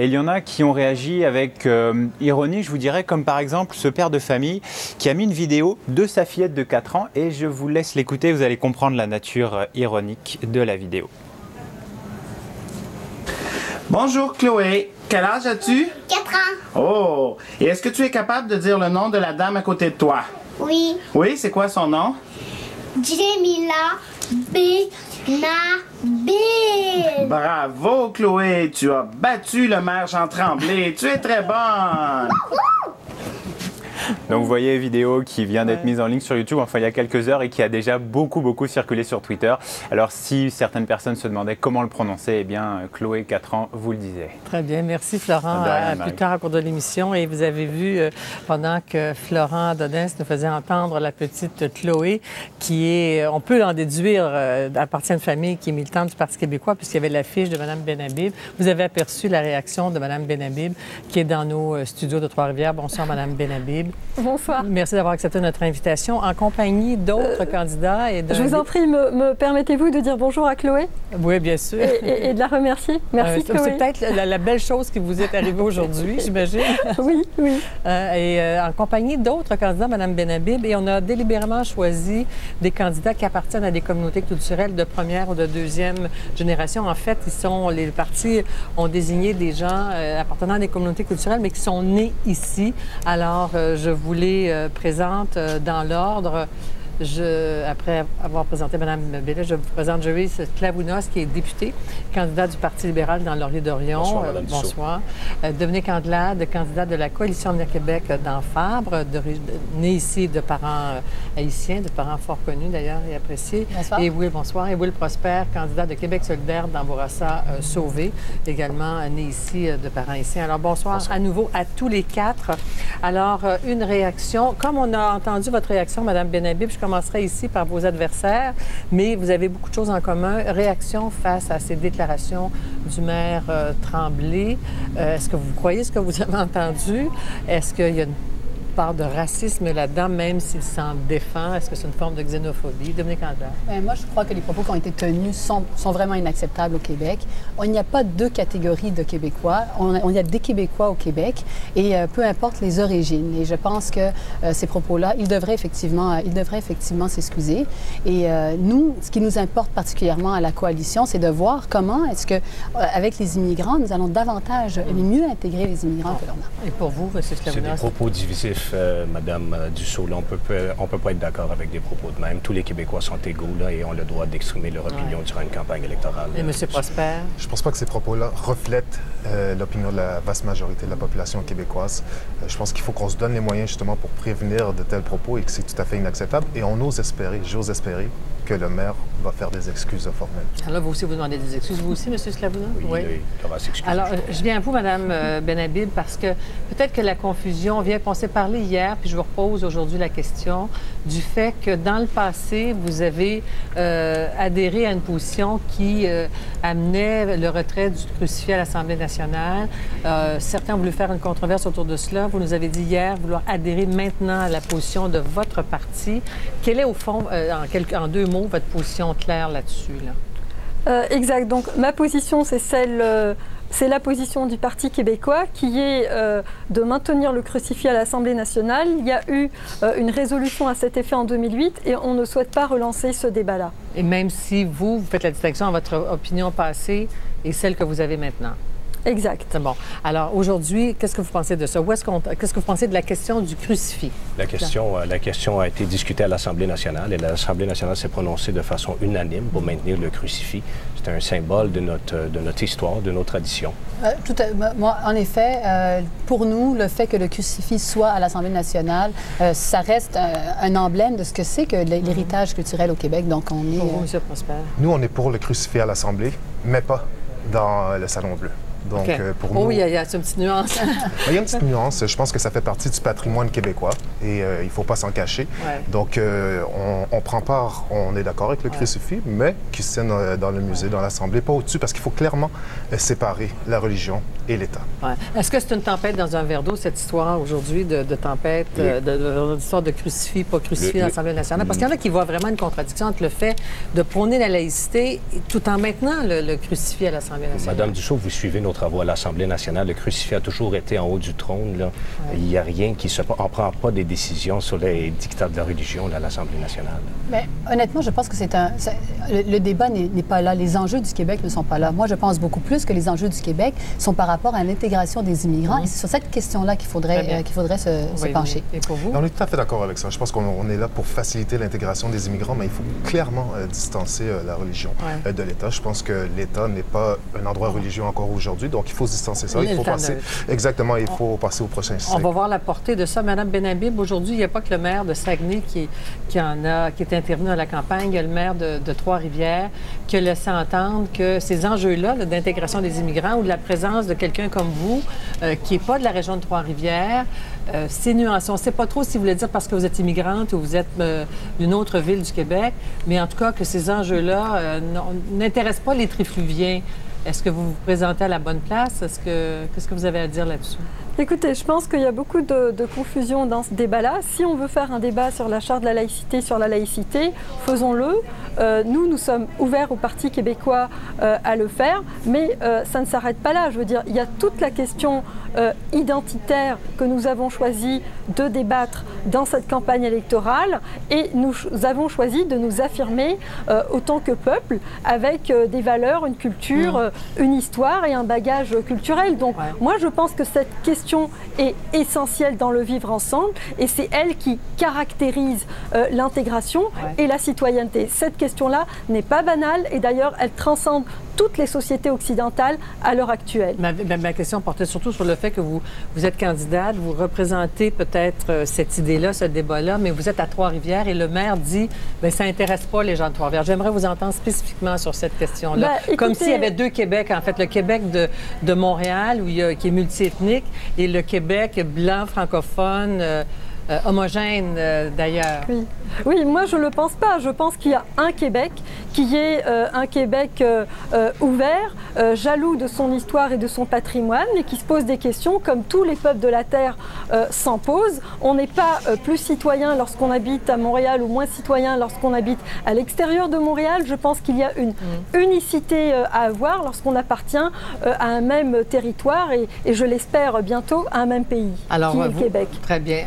Et il y en a qui ont réagi avec ironie, je vous dirais, comme par exemple ce père de famille qui a mis une vidéo de sa fillette de 4 ans et je vous laisse l'écouter, vous allez comprendre la nature ironique de la vidéo. Bonjour Chloé, quel âge as-tu? 4 ans. Oh, et est-ce que tu es capable de dire le nom de la dame à côté de toi? Oui. Oui, c'est quoi son nom? Jamila Benabib. Bravo Chloé, tu as battu le maire Jean Tremblay, tu es très bonne! Donc vous voyez une vidéo qui vient d'être mise en ligne sur YouTube, enfin il y a quelques heures, et qui a déjà beaucoup circulé sur Twitter. Alors si certaines personnes se demandaient comment le prononcer, eh bien Chloé, 4 ans, vous le disait. Très bien, merci Florent. À plus tard au cours de l'émission. Et vous avez vu, pendant que Florent Dodens nous faisait entendre la petite Chloé, qui est, on peut en déduire, appartient à une famille qui est militante du Parti québécois, puisqu'il y avait l'affiche de Mme Benabib. Vous avez aperçu la réaction de Mme Benabib, qui est dans nos studios de Trois-Rivières. Bonsoir Mme Benabib. Bonsoir. Merci d'avoir accepté notre invitation en compagnie d'autres candidats. Et je vous en prie, me permettez-vous de dire bonjour à Chloé? Oui, bien sûr. Et de la remercier. Merci Chloé. C'est peut-être la belle chose qui vous est arrivée aujourd'hui, j'imagine. Oui, oui. En compagnie d'autres candidats, Mme Benabib, et on a délibérément choisi des candidats qui appartiennent à des communautés culturelles de première ou de deuxième génération. En fait, les partis ont désigné des gens appartenant à des communautés culturelles, mais qui sont nés ici. Alors, je vous les présente dans l'ordre. Après avoir présenté Mme Bellet, je vous présente Joyce Clavounos, qui est députée, candidat du Parti libéral dans Laurier-Dorion. Bonsoir, Mme Bonsoir. Dominique Andelade, candidat de la Coalition Avenir Québec dans Fabre, né ici de parents haïtiens, de parents fort connus d'ailleurs et appréciés. Bonsoir. Et bonsoir. Et Will Prosper, candidat de Québec solidaire dans Bourassa-Sauvé, également né ici de parents haïtiens. Alors bonsoir à nouveau à tous les quatre. Alors, une réaction. Comme on a entendu votre réaction, Mme Benabib, je commencerai ici par vos adversaires, mais vous avez beaucoup de choses en commun. Réaction face à ces déclarations du maire Tremblay. Est-ce que vous croyez ce que vous avez entendu? Est-ce qu'il y a une part de racisme là-dedans, même s'il s'en défend? Est-ce que c'est une forme de xénophobie? Dominique Andelade. Moi, je crois que les propos qui ont été tenus sont vraiment inacceptables au Québec. Il n'y a pas deux catégories de Québécois. Il y a des Québécois au Québec et peu importe les origines. Et je pense que ces propos-là, ils devraient effectivement s'excuser. Et nous, ce qui nous importe particulièrement à la coalition, c'est de voir comment est-ce que, avec les immigrants, nous allons davantage et mieux intégrer les immigrants que l'on a. Et pour vous, M. Clavounos? C'est des propos divisifs. Madame Dussault, on peut pas être d'accord avec des propos de même. Tous les Québécois sont égaux là, et ont le droit d'exprimer leur opinion durant une campagne électorale. Et M. Prosper? Je pense pas que ces propos-là reflètent l'opinion de la vaste majorité de la population québécoise. Je pense qu'il faut qu'on se donne les moyens justement pour prévenir de tels propos et que c'est tout à fait inacceptable. Et on ose espérer, j'ose espérer, que le maire va faire des excuses formelles. Alors là, vous aussi, vous demandez des excuses. Vous aussi, M. Clavounos? Oui, il devra s'excuser. Alors, je viens à vous, Mme Benabib, parce que peut-être que la confusion vient, on s'est parlé hier, puis je vous repose aujourd'hui la question du fait que dans le passé, vous avez adhéré à une position qui amenait le retrait du crucifix à l'Assemblée nationale. Certains ont voulu faire une controverse autour de cela. Vous nous avez dit hier vouloir adhérer maintenant à la position de votre parti. Quelle est, au fond, en deux mots, votre position claire là-dessus, là? Exact. Donc, ma position, c'est c'est la position du Parti québécois qui est de maintenir le crucifix à l'Assemblée nationale. Il y a eu une résolution à cet effet en 2008 et on ne souhaite pas relancer ce débat-là. Et même si vous faites la distinction entre votre opinion passée et celle que vous avez maintenant? Exact. Bon. Alors, aujourd'hui, qu'est-ce que vous pensez de ça? Qu'est-ce que vous pensez de la question du crucifix? La question a été discutée à l'Assemblée nationale et l'Assemblée nationale s'est prononcée de façon unanime pour maintenir le crucifix. C'est un symbole de notre histoire, de nos traditions. Moi, en effet, pour nous, le fait que le crucifix soit à l'Assemblée nationale, ça reste un emblème de ce que c'est que l'héritage culturel au Québec. Donc, on est... Pour vous, M. Prosper? Nous, on est pour le crucifix à l'Assemblée, mais pas dans le Salon Bleu. Donc, pour nous... Oui, il y a une petite nuance. Il y a une petite nuance. Je pense que ça fait partie du patrimoine québécois et il ne faut pas s'en cacher. Ouais. Donc, on prend part, on est d'accord avec le crucifix, mais qui se tienne dans le musée, dans l'Assemblée, pas au-dessus, parce qu'il faut clairement séparer la religion et l'État. Ouais. Est-ce que c'est une tempête dans un verre d'eau, cette histoire aujourd'hui de tempête, d'histoire de crucifix, pas crucifix à l'Assemblée nationale? Parce qu'il y en a qui voient vraiment une contradiction entre le fait de prôner la laïcité tout en maintenant le crucifix à l'Assemblée nationale. Madame Dussault, vous suivez nos travaux à l'Assemblée nationale. Le crucifix a toujours été en haut du trône. Là. Ouais. Il n'y a rien qui se... On ne prend pas des décisions sur les dictats de la religion là, à l'Assemblée nationale. Mais honnêtement, je pense que le débat n'est pas là. Les enjeux du Québec ne sont pas là. Moi, je pense beaucoup plus que les enjeux du Québec sont par rapport à l'intégration des immigrants. Et c'est sur cette question-là qu'il faudrait se pencher. Et pour vous? On est tout à fait d'accord avec ça. Je pense qu'on est là pour faciliter l'intégration des immigrants, mais il faut clairement distancer la religion de l'État. Je pense que l'État n'est pas un endroit religieux encore aujourd'hui, donc il faut se distancer ça. Il faut passer, exactement, il faut passer au prochain siècle. On va voir la portée de ça. Madame Benhabib, aujourd'hui, il n'y a pas que le maire de Saguenay qui est intervenu dans la campagne, il y a le maire de Trois-Rivières qui a laissé entendre que ces enjeux-là d'intégration des immigrants ou de la présence de quelqu'un comme vous, qui n'est pas de la région de Trois-Rivières, c'est nuancé. On ne sait pas trop si vous voulez dire parce que vous êtes immigrante ou vous êtes d'une autre ville du Québec, mais en tout cas que ces enjeux-là n'intéressent pas les trifluviens. Est-ce que vous vous présentez à la bonne place? Qu'est-ce que vous avez à dire là-dessus? Écoutez, je pense qu'il y a beaucoup de confusion dans ce débat-là. Si on veut faire un débat sur la charte de la laïcité, faisons-le. Nous sommes ouverts au Parti québécois à le faire, mais ça ne s'arrête pas là. Je veux dire, il y a toute la question identitaire que nous avons choisi de débattre dans cette campagne électorale et nous avons choisi de nous affirmer autant que peuple avec des valeurs, une culture, une histoire et un bagage culturel. Donc moi je pense que cette question est essentielle dans le vivre ensemble et c'est elle qui caractérise l'intégration et la citoyenneté. Cette question-là n'est pas banale et d'ailleurs elle transcende toutes les sociétés occidentales à l'heure actuelle. Ma question portait surtout sur le fait que vous êtes candidate, vous représentez peut-être cette idée-là, ce débat-là, mais vous êtes à Trois-Rivières et le maire dit bien, ça n'intéresse pas les gens de Trois-Rivières. J'aimerais vous entendre spécifiquement sur cette question-là. Comme s'il y avait deux Québec, en fait, le Québec de Montréal, qui est multiethnique, et le Québec blanc, francophone, homogène d'ailleurs. Oui, moi je ne le pense pas. Je pense qu'il y a un Québec qui est un Québec ouvert, jaloux de son histoire et de son patrimoine et qui se pose des questions comme tous les peuples de la Terre s'en posent. On n'est pas plus citoyen lorsqu'on habite à Montréal ou moins citoyen lorsqu'on habite à l'extérieur de Montréal. Je pense qu'il y a une unicité à avoir lorsqu'on appartient à un même territoire et je l'espère bientôt à un même pays, qui est le Québec. Très bien.